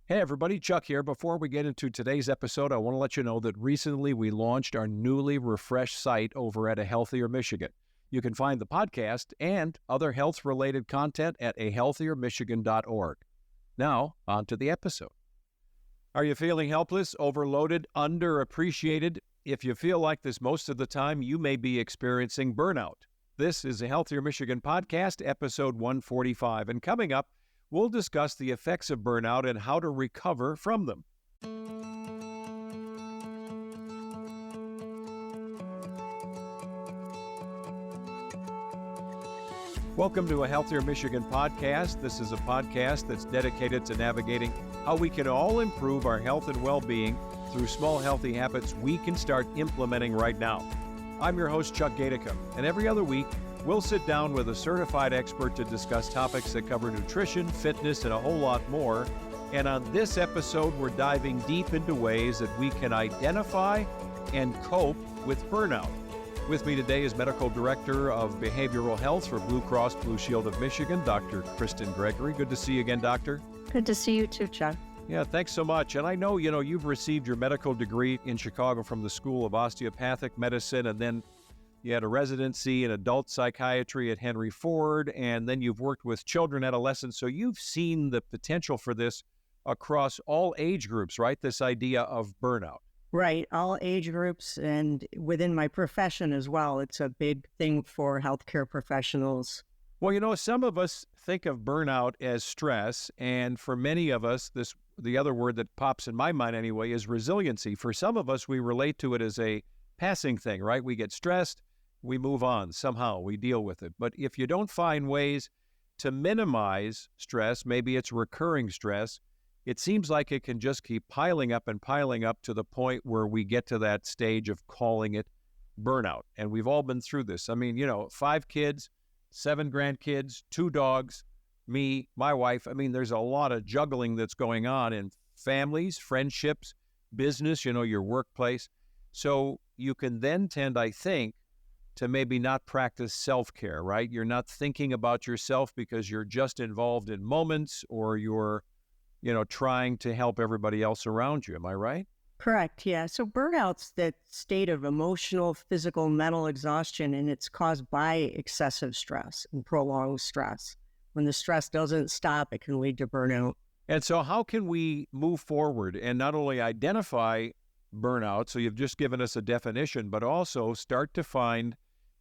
Hey everybody, Chuck here. Before we get into today's episode, I want to let you know that recently we launched our newly refreshed site over at A Healthier Michigan. You can find the podcast and other health-related content at ahealthiermichigan.org. Now, on to the episode. Are you feeling helpless, overloaded, underappreciated? If you feel like this most of the time, you may be experiencing burnout. This is A Healthier Michigan podcast, episode 145, and coming up, we'll discuss the effects of burnout and how to recover from them. Welcome to A Healthier Michigan podcast. This is a podcast that's dedicated to navigating how we can all improve our health and well-being through small healthy habits we can start implementing right now. I'm your host, Chuck Gaidica, and every other week, we'll sit down with a certified expert to discuss topics that cover nutrition, fitness, and a whole lot more. And on this episode, we're diving deep into ways that we can identify and cope with burnout. With me today is Medical Director of Behavioral Health for Blue Cross Blue Shield of Michigan, Dr. Kristyn Gregory. Good to see you again, Doctor. Good to see you too, Chuck. Yeah, thanks so much. And I know, you've received your medical degree in Chicago from the School of Osteopathic Medicine, and then you had a residency in adult psychiatry at Henry Ford, and then you've worked with children, adolescents. So you've seen the potential for this across all age groups, right? This idea of burnout. Right. All age groups and within my profession as well. It's a big thing for healthcare professionals. Well, some of us think of burnout as stress, and for many of us, the other word that pops in my mind anyway is resiliency. For some of us, we relate to it as a passing thing, right? We get stressed, we move on somehow, we deal with it. But if you don't find ways to minimize stress, maybe it's recurring stress, it seems like it can just keep piling up to the point where we get to that stage of calling it burnout. And we've all been through this. I mean, 5 kids, 7 grandkids, 2 dogs, me, my wife. I mean, there's a lot of juggling that's going on in families, friendships, business, your workplace. So you can then tend, I think, to maybe not practice self-care, right? You're not thinking about yourself because you're just involved in moments, or you're, trying to help everybody else around you. Am I right? Correct. Yeah. So burnout's that state of emotional, physical, mental exhaustion, and it's caused by excessive stress and prolonged stress. When the stress doesn't stop, it can lead to burnout. And so how can we move forward and not only identify burnout, so you've just given us a definition, but also start to find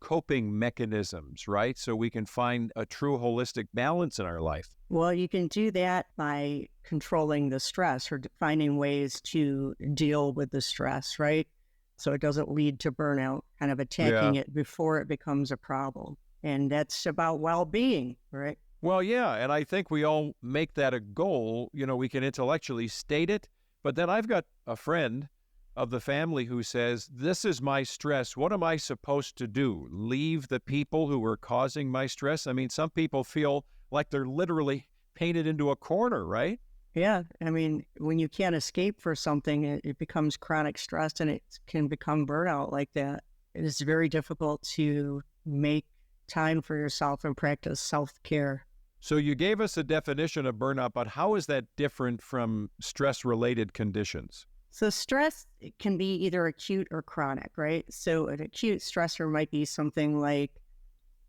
coping mechanisms, right? So we can find a true holistic balance in our life. Well, you can do that by controlling the stress or finding ways to deal with the stress, right? So it doesn't lead to burnout, kind of attacking it before it becomes a problem. And that's about well-being, right? Well, yeah, and I think we all make that a goal. We can intellectually state it, but then I've got a friend of the family who says, this is my stress. What am I supposed to do? Leave the people who are causing my stress? I mean, some people feel like they're literally painted into a corner, right? Yeah. I mean, when you can't escape for something, it becomes chronic stress, and it can become burnout like that. It is very difficult to make time for yourself and practice self-care. So you gave us a definition of burnout, but how is that different from stress-related conditions? So stress can be either acute or chronic, right? So an acute stressor might be something like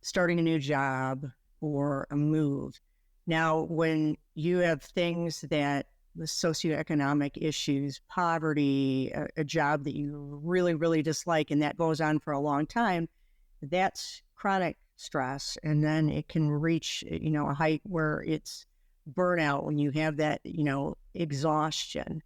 starting a new job or a move. Now, when you have things that the socioeconomic issues, poverty, a job that you really, really dislike, and that goes on for a long time, that's chronic stress. And then it can reach, a height where it's burnout when you have that, exhaustion.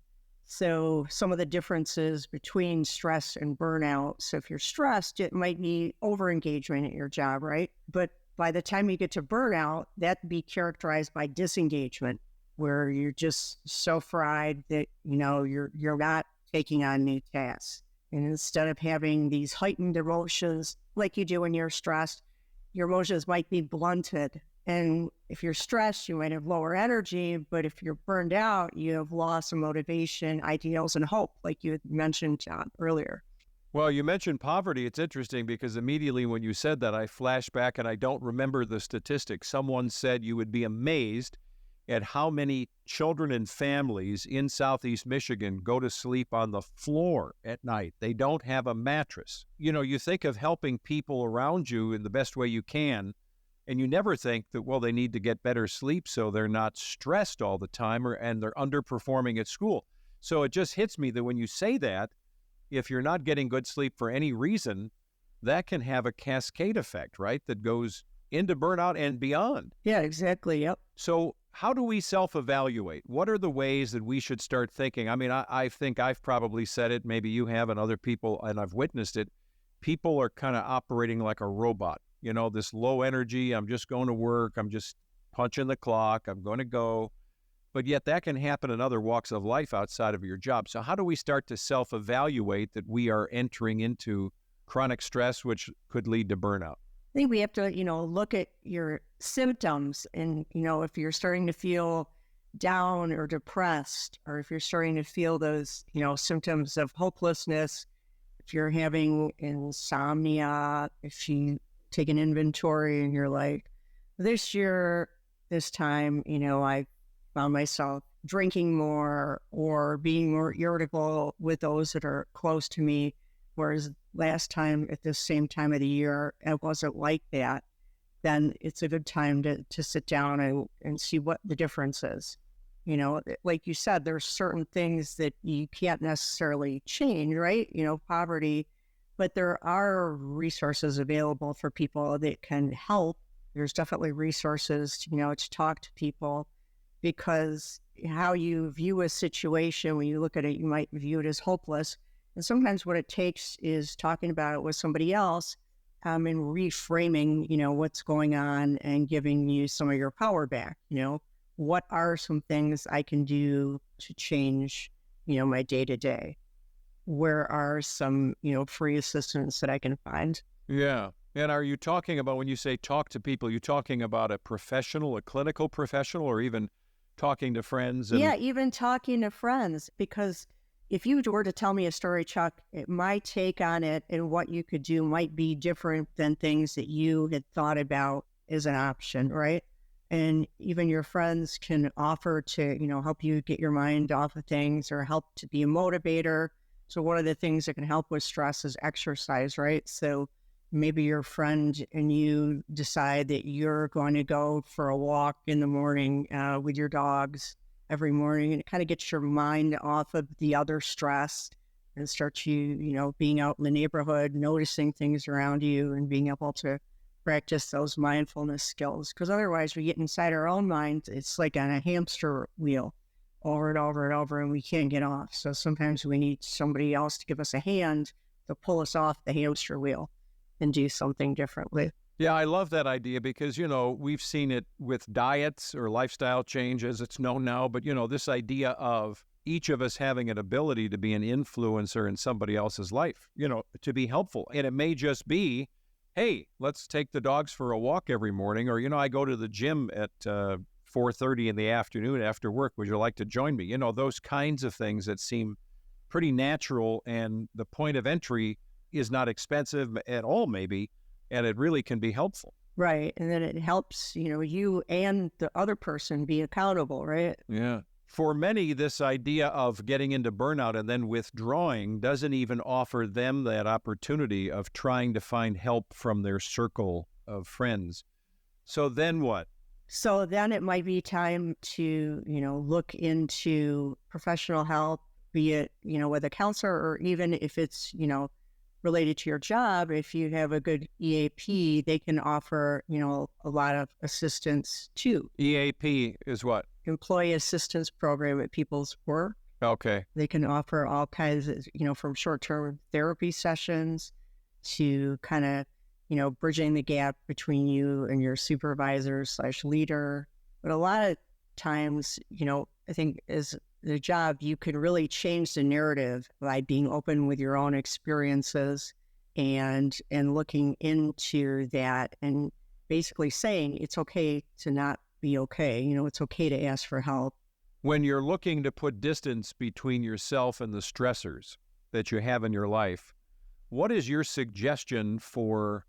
So some of the differences between stress and burnout. So if you're stressed, it might be over-engagement at your job, right? But by the time you get to burnout, that'd be characterized by disengagement, where you're just so fried that, you're not taking on new tasks. And instead of having these heightened emotions like you do when you're stressed, your emotions might be blunted. And if you're stressed, you might have lower energy, but if you're burned out, you have loss of motivation, ideals, and hope, like you had mentioned, John, earlier. Well, you mentioned poverty. It's interesting because immediately when you said that, I flashed back and I don't remember the statistics. Someone said you would be amazed at how many children and families in Southeast Michigan go to sleep on the floor at night. They don't have a mattress. You think of helping people around you in the best way you can, and you never think that, well, they need to get better sleep so they're not stressed all the time and they're underperforming at school. So it just hits me that when you say that, if you're not getting good sleep for any reason, that can have a cascade effect, right? That goes into burnout and beyond. Yeah, exactly. Yep. So how do we self-evaluate? What are the ways that we should start thinking? I mean, I think I've probably said it, maybe you have, and other people, and I've witnessed it. People are kind of operating like a robot, this low energy, I'm just going to work, I'm just punching the clock, I'm going to go. But yet that can happen in other walks of life outside of your job. So how do we start to self-evaluate that we are entering into chronic stress, which could lead to burnout? I think we have to, look at your symptoms and, if you're starting to feel down or depressed, or if you're starting to feel those, symptoms of hopelessness, if you're having insomnia, if you take an inventory and you're like, this year, this time, I found myself drinking more or being more irritable with those that are close to me, whereas last time at this same time of the year, it wasn't like that, then it's a good time to sit down and see what the difference is. Like you said, there's certain things that you can't necessarily change, right? Poverty, but there are resources available for people that can help. There's definitely resources to talk to people, because how you view a situation, when you look at it, you might view it as hopeless. And sometimes what it takes is talking about it with somebody else, and reframing, what's going on and giving you some of your power back. What are some things I can do to change, my day to day? Where are some, free assistance that I can find? Yeah. And are you talking about, when you say talk to people, you talking about a professional, a clinical professional, or even talking to friends? Yeah, even talking to friends, because if you were to tell me a story, Chuck, my take on it and what you could do might be different than things that you had thought about as an option, right? And even your friends can offer to, help you get your mind off of things or help to be a motivator. So one of the things that can help with stress is exercise, right? So maybe your friend and you decide that you're going to go for a walk in the morning with your dogs every morning, and it kind of gets your mind off of the other stress and starts you, being out in the neighborhood, noticing things around you and being able to practice those mindfulness skills. Because otherwise we get inside our own mind. It's like on a hamster wheel over and over and over, and we can't get off. So sometimes we need somebody else to give us a hand to pull us off the hamster wheel and do something differently. Yeah, I love that idea because, we've seen it with diets or lifestyle change as it's known now. But, this idea of each of us having an ability to be an influencer in somebody else's life, to be helpful. And it may just be, hey, let's take the dogs for a walk every morning. Or, I go to the gym at 4:30 in the afternoon after work. Would you like to join me? Those kinds of things that seem pretty natural. And the point of entry is not expensive at all, maybe. And it really can be helpful. Right. And then it helps, you and the other person be accountable, right? Yeah. For many, this idea of getting into burnout and then withdrawing doesn't even offer them that opportunity of trying to find help from their circle of friends. So then what? So then it might be time to, look into professional help, be it, with a counselor, or even if it's, related to your job, if you have a good EAP, they can offer, a lot of assistance too. EAP is what? Employee Assistance Program at People's Work. Okay. They can offer all kinds of, from short-term therapy sessions to kind of, bridging the gap between you and your supervisor/leader. But a lot of times, I think as the job, you can really change the narrative by being open with your own experiences and looking into that and basically saying it's okay to not be okay. It's okay to ask for help. When you're looking to put distance between yourself and the stressors that you have in your life, what is your suggestion for,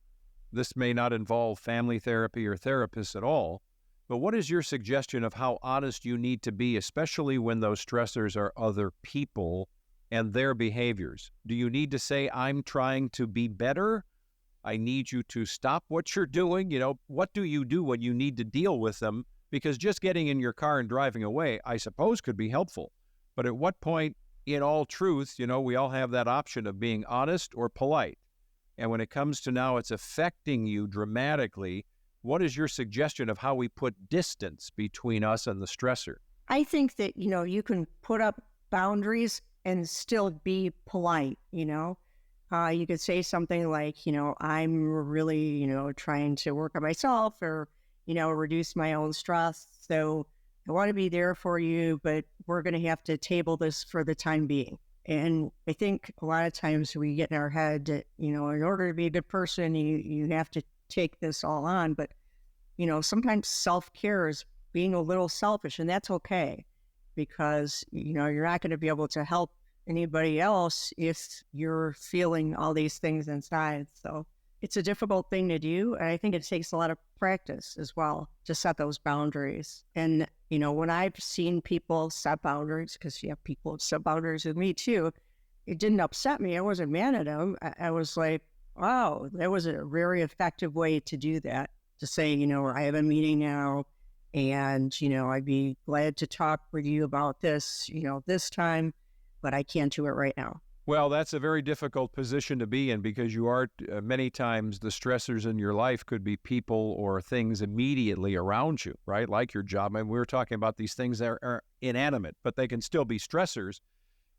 this may not involve family therapy or therapists at all, But what is your suggestion of how honest you need to be, especially when those stressors are other people and their behaviors? Do you need to say, I'm trying to be better? I need you to stop what you're doing. What do you do when you need to deal with them? Because just getting in your car and driving away, I suppose, could be helpful. But at what point, in all truth, we all have that option of being honest or polite. And when it comes to now it's affecting you dramatically, what is your suggestion of how we put distance between us and the stressor? I think that, you can put up boundaries and still be polite, You could say something like, I'm really, trying to work on myself or, reduce my own stress. So I want to be there for you, but we're going to have to table this for the time being. And I think a lot of times we get in our head that, in order to be a good person, you have to take this all on. But, sometimes self-care is being a little selfish, and that's okay because, you're not going to be able to help anybody else if you're feeling all these things inside. So it's a difficult thing to do. And I think it takes a lot of practice as well to set those boundaries. And, when I've seen people set boundaries, because you have people set boundaries with me too, it didn't upset me. I wasn't mad at them. I was like, wow, that was a very effective way to do that. To say, I have a meeting now and, I'd be glad to talk with you about this, this time, but I can't do it right now. Well, that's a very difficult position to be in because you are many times the stressors in your life could be people or things immediately around you, right? Like your job. And we were talking about these things that are inanimate, but they can still be stressors.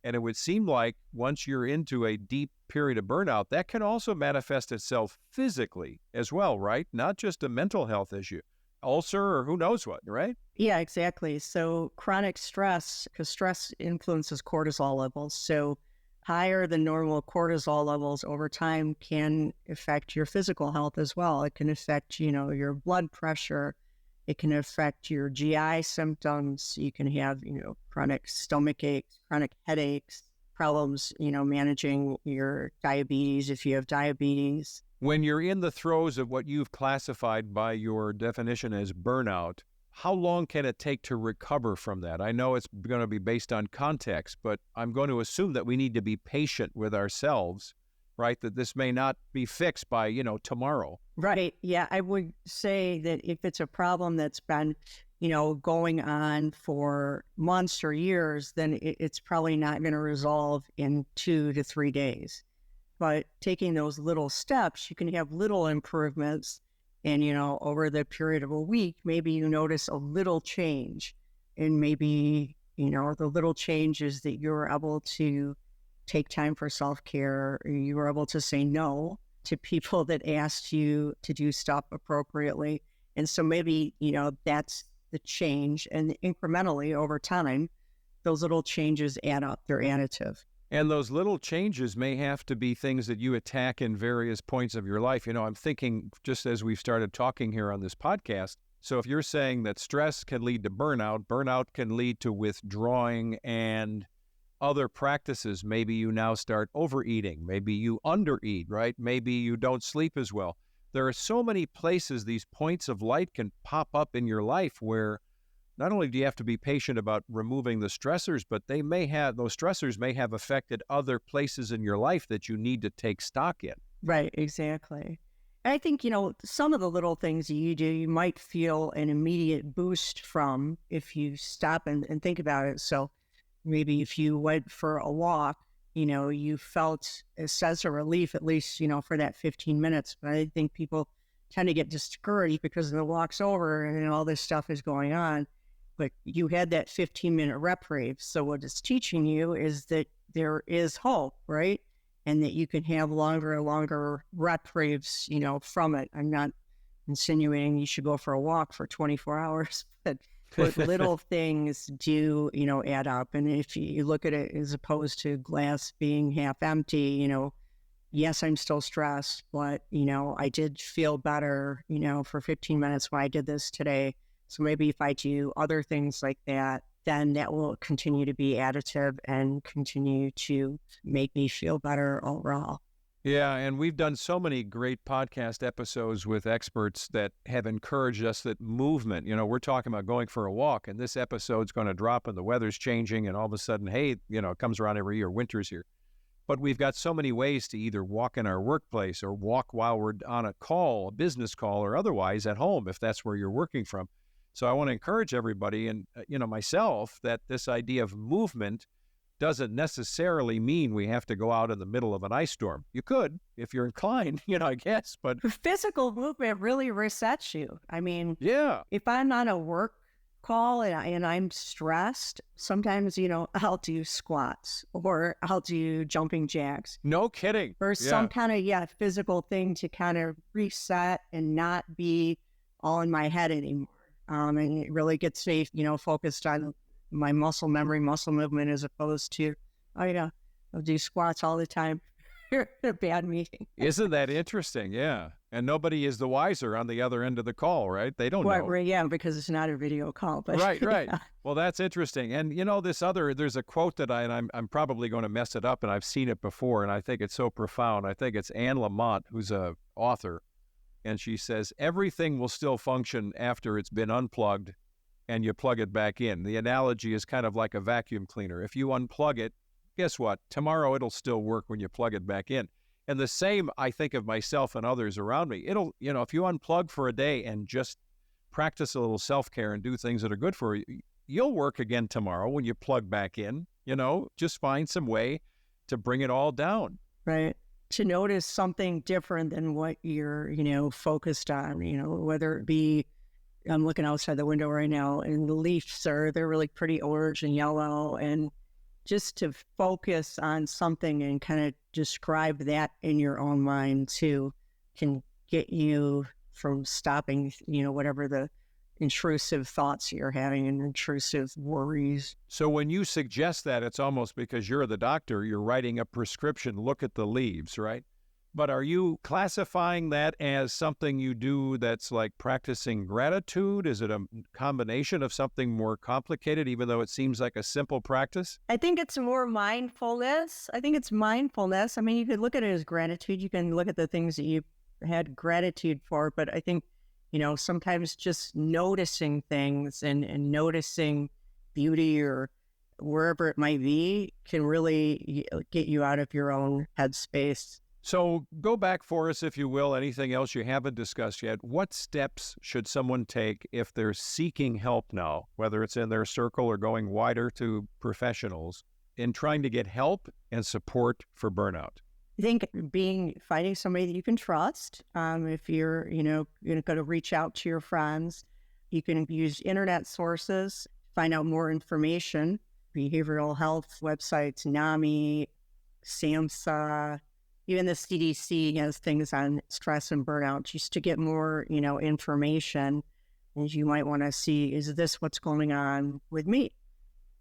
And it would seem like once you're into a deep period of burnout, that can also manifest itself physically as well, right? Not just a mental health issue, ulcer or who knows what, right? Yeah, exactly. So chronic stress, because stress influences cortisol levels. So higher than normal cortisol levels over time can affect your physical health as well. It can affect, your blood pressure. It can affect your GI symptoms. You can have, chronic stomach aches, chronic headaches, problems, managing your diabetes if you have diabetes. When you're in the throes of what you've classified by your definition as burnout, how long can it take to recover from that? I know it's going to be based on context, but I'm going to assume that we need to be patient with ourselves, right? That this may not be fixed by, tomorrow. Right. Yeah. I would say that if it's a problem that's been, going on for months or years, then it's probably not going to resolve in 2 to 3 days. But taking those little steps, you can have little improvements. And, over the period of a week, maybe you notice a little change. And maybe, the little change is that you're able to take time for self-care. You were able to say no to people that asked you to do stuff appropriately. And so maybe, that's the change. And incrementally over time, those little changes add up. They're additive. And those little changes may have to be things that you attack in various points of your life. I'm thinking just as we've started talking here on this podcast. So if you're saying that stress can lead to burnout, burnout can lead to withdrawing and other practices. Maybe you now start overeating. Maybe you undereat, right? Maybe you don't sleep as well. There are so many places these points of light can pop up in your life where not only do you have to be patient about removing the stressors, but those stressors may have affected other places in your life that you need to take stock in. Right, exactly. I think, some of the little things you do, you might feel an immediate boost from if you stop and think about it. So maybe if you went for a walk, you felt a sense of relief, at least, for that 15 minutes. But I think people tend to get discouraged because the walk's over and all this stuff is going on. But you had that 15-minute reprieve. So what it's teaching you is that there is hope, right? And that you can have longer and longer reprieves, from it. I'm not insinuating you should go for a walk for 24 hours, but little things do, add up. And if you look at it as opposed to glass being half empty, yes, I'm still stressed, but, I did feel better, for 15 minutes when I did this today. So maybe if I do other things like that, then that will continue to be additive and continue to make me feel better overall. Yeah, and we've done so many great podcast episodes with experts that have encouraged us that movement, we're talking about going for a walk, and this episode's going to drop and the weather's changing, and all of a sudden, hey, it comes around every year, winter's here. But we've got so many ways to either walk in our workplace or walk while we're on a call, a business call, or otherwise at home, if that's where you're working from. So I want to encourage everybody and, myself, that this idea of movement doesn't necessarily mean we have to go out in the middle of an ice storm. You could, if you're inclined, I guess, but Physical movement really resets you. I mean, yeah, if I'm on a work call and I'm stressed, sometimes, I'll do squats or I'll do jumping jacks no kidding. or some kind of, physical thing to kind of reset and not be all in my head anymore. And it really gets me, focused on my muscle memory, muscle movement, as opposed to, I'll do squats all the time. A bad meeting. Isn't that interesting? Yeah. And nobody is the wiser on the other end of the call, right? They don't know. Yeah, because it's not a video call. But Right. Yeah. Well, that's interesting. And there's a quote that I'm probably going to mess it up, and I've seen it before, and I think it's so profound. I think it's Anne Lamott, who's a author, and she says, everything will still function after it's been unplugged and you plug it back in. The analogy is kind of like a vacuum cleaner. If you unplug it, guess what? Tomorrow it'll still work when you plug it back in. And the same, I think of myself and others around me. It'll, if you unplug for a day and just practice a little self-care and do things that are good for you, you'll work again tomorrow when you plug back in. Just find some way to bring it all down. Right. To notice something different than what you're, focused on, whether it be, I'm looking outside the window right now and the leaves they're really pretty orange and yellow, and just to focus on something and kind of describe that in your own mind too can get you from stopping, whatever the intrusive thoughts you're having and intrusive worries. So when you suggest that, it's almost because you're the doctor, you're writing a prescription, look at the leaves, right? But are you classifying that as something you do that's like practicing gratitude? Is it a combination of something more complicated, even though it seems like a simple practice? I think it's more mindfulness. I mean, you could look at it as gratitude. You can look at the things that you had gratitude for. But I think, sometimes just noticing things and noticing beauty or wherever it might be can really get you out of your own headspace. So go back for us, if you will, anything else you haven't discussed yet. What steps should someone take if they're seeking help now, whether it's in their circle or going wider to professionals, in trying to get help and support for burnout? I think finding somebody that you can trust. If you're, going to reach out to your friends, you can use internet sources, find out more information, behavioral health websites, NAMI, SAMHSA. Even the CDC has things on stress and burnout just to get more, information. And you might want to see, is this what's going on with me?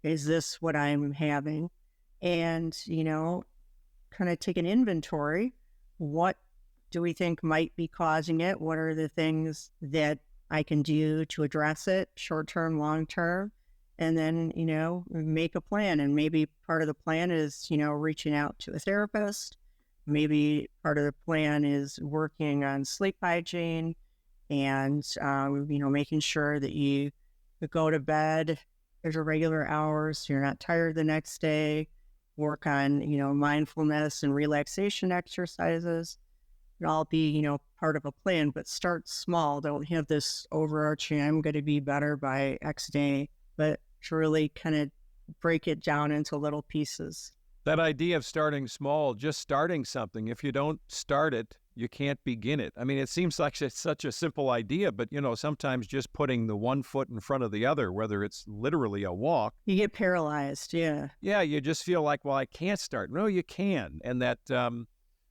Is this what I'm having? And, kind of take an inventory. What do we think might be causing it? What are the things that I can do to address it, short-term, long-term? And then, make a plan. And maybe part of the plan is, reaching out to a therapist. Maybe part of the plan is working on sleep hygiene and, making sure that you go to bed at your regular hours so you're not tired the next day. Work on, mindfulness and relaxation exercises. It'll all be, part of a plan, but start small. Don't have this overarching, I'm going to be better by X day, but to really kind of break it down into little pieces. That idea of starting small, just starting something. If you don't start it, you can't begin it. I mean, it seems like it's such a simple idea, but, sometimes just putting the one foot in front of the other, whether it's literally a walk. You get paralyzed, yeah. Yeah, you just feel like, well, I can't start. No, you can. And that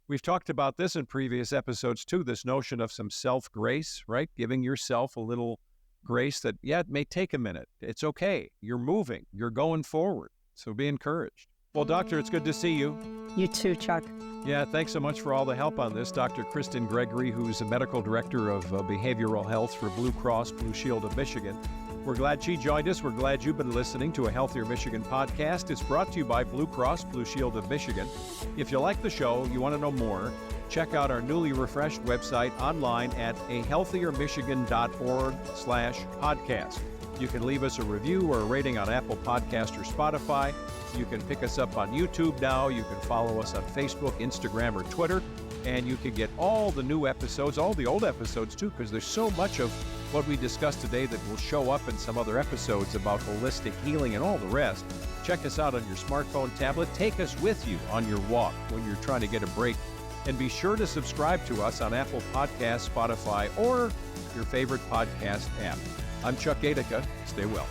we've talked about this in previous episodes, too, this notion of some self-grace, right? Giving yourself a little grace that, it may take a minute. It's okay. You're moving. You're going forward. So be encouraged. Well, Doctor, it's good to see you. You too, Chuck. Yeah, thanks so much for all the help on this. Dr. Kristyn Gregory, who's the Medical Director of Behavioral Health for Blue Cross Blue Shield of Michigan. We're glad she joined us. We're glad you've been listening to a Healthier Michigan podcast. It's brought to you by Blue Cross Blue Shield of Michigan. If you like the show, you want to know more, check out our newly refreshed website online at ahealthiermichigan.org/podcast. You can leave us a review or a rating on Apple Podcast or Spotify. You can pick us up on YouTube now. You can follow us on Facebook, Instagram, or Twitter. And you can get all the new episodes, all the old episodes too, because there's so much of what we discussed today that will show up in some other episodes about holistic healing and all the rest. Check us out on your smartphone, tablet. Take us with you on your walk when you're trying to get a break. And be sure to subscribe to us on Apple Podcasts, Spotify, or your favorite podcast app. I'm Chuck Gaidica. Stay well.